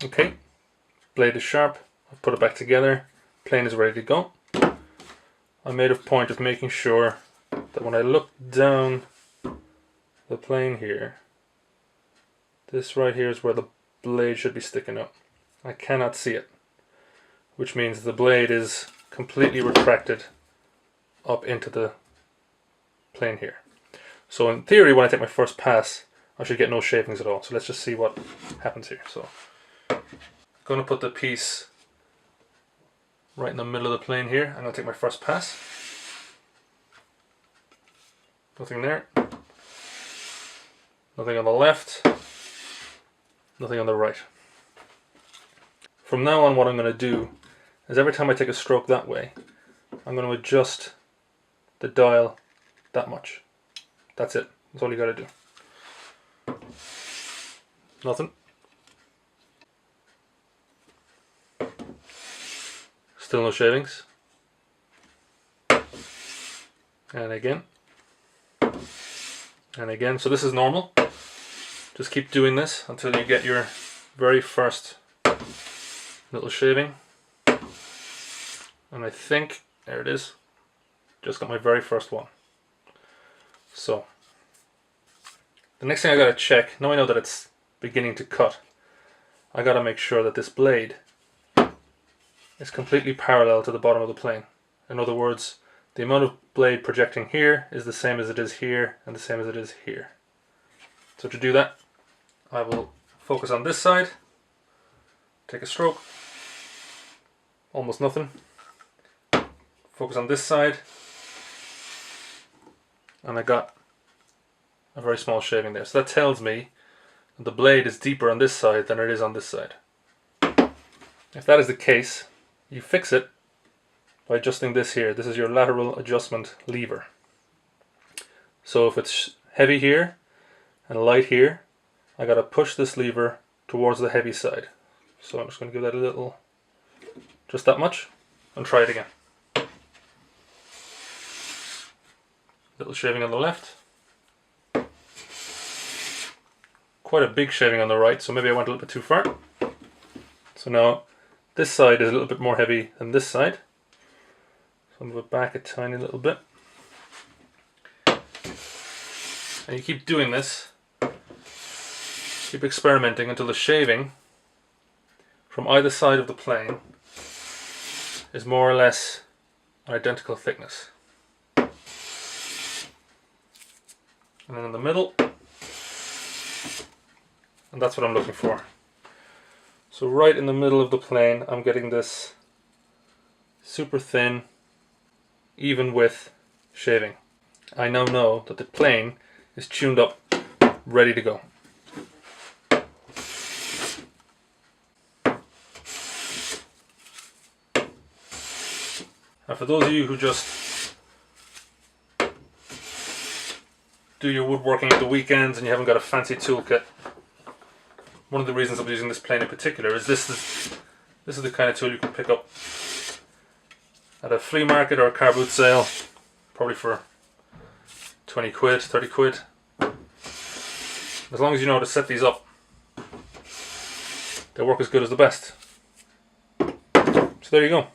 Okay, blade is sharp. I've put it back together. Plane is ready to go. I made a point of making sure that when I look down the plane here, this right here is where the blade should be sticking up. I cannot see it, which means the blade is completely retracted up into the plane here. So in theory, when I take my first pass, I should get no shavings at all. So let's just see what happens here. So I'm going to put the piece right in the middle of the plane here. I'm going to take my first pass. Nothing there. Nothing on the left. Nothing on the right. From now on, what I'm going to do is every time I take a stroke that way, I'm going to adjust the dial that much. That's it. That's all you got to do. Nothing. Still no shavings. And again. And again. So this is normal. Just keep doing this until you get your very first little shaving. And I think, there it is. Just got my very first one. So, the next thing I gotta check, now I know that it's beginning to cut, I gotta make sure that this blade is completely parallel to the bottom of the plane. In other words, the amount of blade projecting here is the same as it is here and the same as it is here. So to do that, I will focus on this side, take a stroke, almost nothing. Focus on this side, and I got a very small shaving there. So that tells me that the blade is deeper on this side than it is on this side. If that is the case, you fix it by adjusting this here. This is your lateral adjustment lever. So if it's heavy here and light here, I gotta push this lever towards the heavy side. So I'm just going to give that a little, just that much, and try it again. Little shaving on the left. Quite a big shaving on the right, so maybe I went a little bit too far. So now this side is a little bit more heavy than this side. So I'll move it back a tiny little bit. And you keep doing this. Keep experimenting until the shaving from either side of the plane is more or less an identical thickness. And then in the middle, and that's what I'm looking for. So right in the middle of the plane, I'm getting this super thin, even width shaving. I now know that the plane is tuned up, ready to go. And for those of you who just do your woodworking at the weekends and you haven't got a fancy toolkit, one of the reasons I'm using this plane in particular is this is the kind of tool you can pick up at a flea market or a car boot sale, probably for 20 quid, 30 quid. As long as you know how to set these up, they work as good as the best. So there you go.